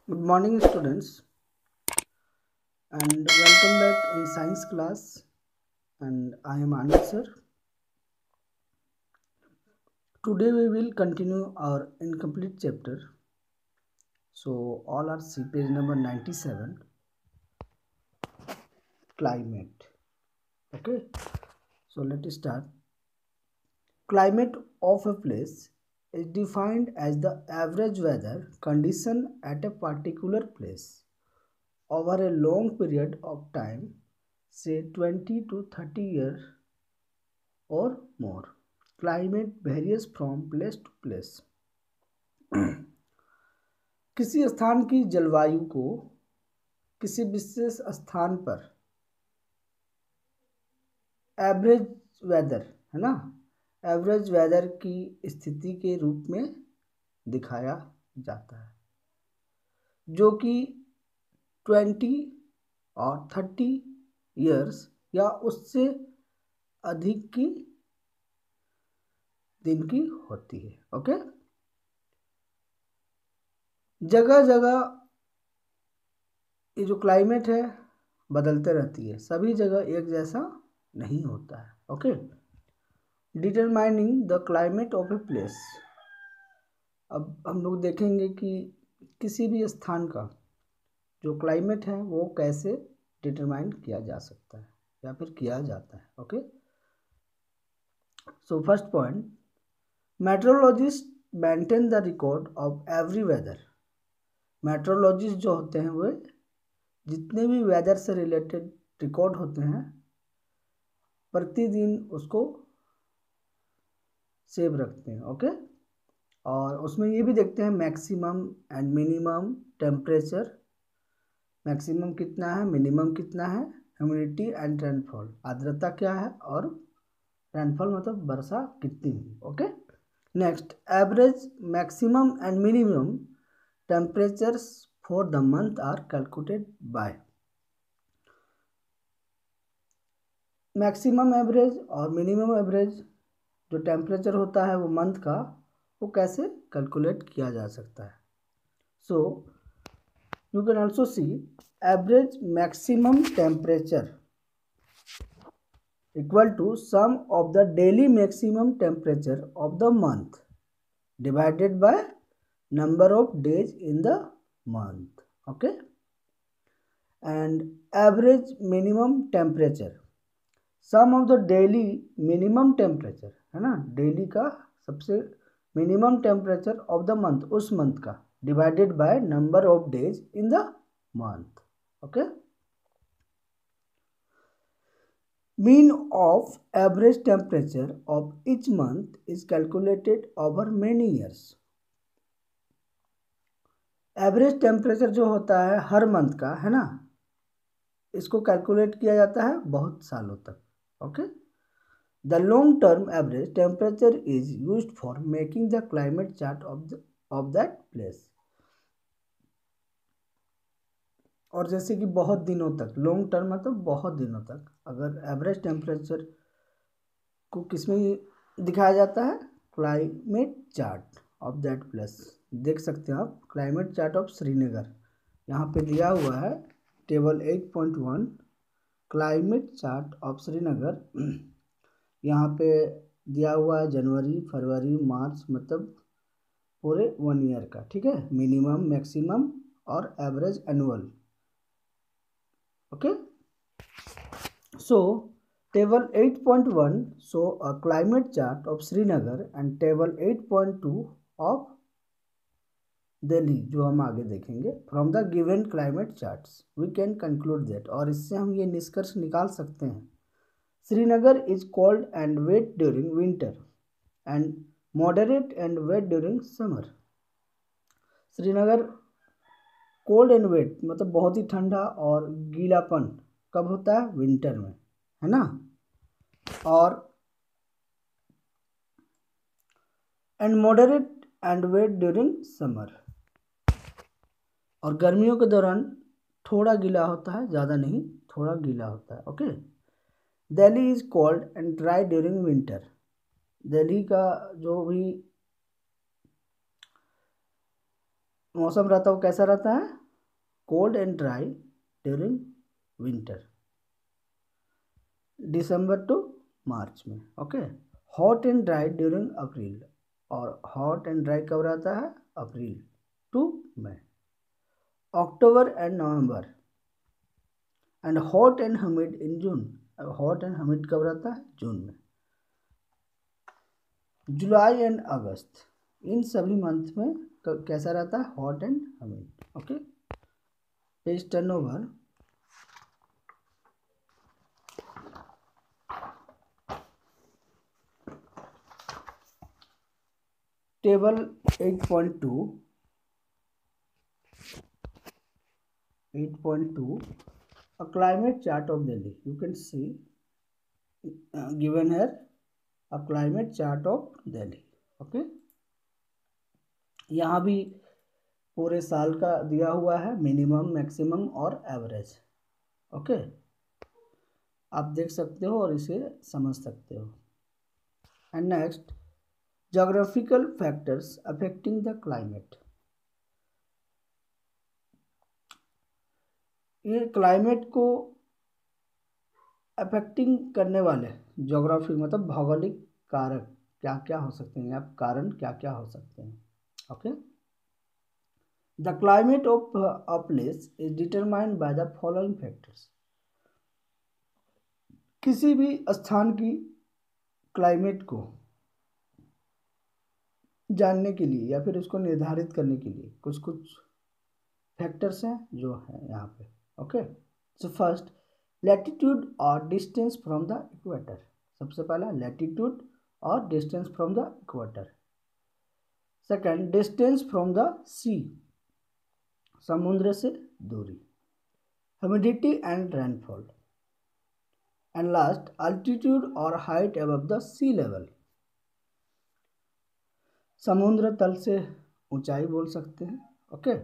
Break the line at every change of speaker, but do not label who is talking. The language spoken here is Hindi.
Good morning, students, and welcome back in science class. And I am Anand sir. Today we will continue our incomplete chapter. So all are see page number 97, climate. Okay. So let us start. Climate of a place is defined as the average weather condition at a particular place over a long period of time, say 20 to 30 years or more. Climate varies from place to place. किसी स्थान की जलवायु को किसी विशेष स्थान पर एवरेज वेदर है ना, एवरेज वेदर की स्थिति के रूप में दिखाया जाता है, जो कि 20 और 30 इयर्स या उससे अधिक की दिन की होती है। ओके, जगह जगह ये जो क्लाइमेट है बदलते रहती है, सभी जगह एक जैसा नहीं होता है। Okay, determining the climate of a place. अब हम लोग देखेंगे कि किसी भी स्थान का जो क्लाइमेट है वो कैसे डिटरमाइन किया जा सकता है या फिर किया जाता है। Okay, so first point, meteorologist maintain the record of every weather. Meteorologist जो होते हैं वो जितने भी वेदर से रिलेटेड रिकॉर्ड होते हैं प्रतिदिन उसको सेव रखते हैं। ओके, और उसमें ये भी देखते हैं maximum and minimum temperature, maximum कितना है, मिनिमम कितना है, ह्यूमिडिटी एंड रेनफॉल, आर्द्रता क्या है, और रेनफॉल मतलब वर्षा कितनी हुई। Okay, next, average maximum and minimum temperatures for the month are calculated by. Maximum average और मिनिमम एवरेज जो टेम्परेचर होता है वो मंथ का, वो कैसे कैलकुलेट किया जा सकता है। So you can also see average maximum temperature equal to sum of the daily maximum temperature of the month divided by number of days in the month. Okay, and average minimum temperature, sum of the daily minimum temperature है ना, डेली का सबसे minimum temperature of the month, उस मंथ का, divided by number of days in the month. Okay, mean of average temperature of each month is calculated over many years. Average temperature जो होता है हर मंथ का है ना, इसको कैलकुलेट किया जाता है बहुत सालों तक। Okay, the long term average temperature is used for making the climate chart of that place। और जैसे कि बहुत दिनों तक, लॉन्ग टर्म मतलब बहुत दिनों तक, अगर एवरेज टेम्परेचर को किसमें दिखाया जाता है, climate chart of that place. देख सकते हैं आप क्लाइमेट चार्ट ऑफ श्रीनगर, यहाँ पे दिया हुआ है table 8.1 climate chart of Srinagar. यहाँ पे दिया हुआ है जनवरी, फरवरी, मार्च, मतलब पूरे 1 ईयर का। ठीक है, मिनिमम, मैक्सिमम और average annual. Okay, so table 8.1 show a climate chart of Srinagar and table 8.2 of Delhi, जो हम आगे देखेंगे। From the given climate charts we can conclude that, और इससे हम ये निष्कर्ष निकाल सकते हैं, Srinagar is cold and wet during winter and moderate and wet during summer। Srinagar cold and wet मतलब बहुत ही ठंडा और गीलापन कब होता है, विंटर में, है ना, और and moderate and wet during summer, और गर्मियों के दौरान थोड़ा गीला होता है, ज़्यादा नहीं, थोड़ा गीला होता है। Okay, Delhi is cold and dry during winter. Delhi का जो भी मौसम रहता है वो कैसा रहता है, cold and dry during winter, December to March में। Okay, hot and dry during April, और हॉट एंड ड्राई कब रहता है, April to May. October and November, and hot and humid in June, hot and humid कब रहता है, जून में। जुलाई एंड अगस्त, इन सभी मंथ में कैसा रहता है, hot and humid. Okay, page turn over. Table 8.2, a climate chart of Delhi. You can see given here a climate chart of Delhi. Okay, यहाँ भी पूरे साल का दिया हुआ है, मिनिमम, मैक्सिमम और एवरेज। ओके, आप देख सकते हो और इसे समझ सकते हो। And next, geographical factors affecting the climate. ये क्लाइमेट को अफेक्टिंग करने वाले ज्योग्राफी मतलब भौगोलिक कारक क्या क्या हो सकते हैं, आप कारण क्या क्या हो सकते हैं। Okay, the climate of a place is determined by the following factors. किसी भी स्थान की क्लाइमेट को जानने के लिए या फिर उसको निर्धारित करने के लिए कुछ कुछ फैक्टर्स हैं जो है यहाँ पे। ओके, सो फर्स्ट, लैटिट्यूड और डिस्टेंस फ्रॉम द इक्वेटर। सबसे पहला लैटिट्यूड और distance from the equator. Second, distance from the sea, समुद्र से दूरी। Humidity and rainfall. And last, altitude और height above the sea level. समुद्र तल से ऊंचाई बोल सकते हैं। ओके,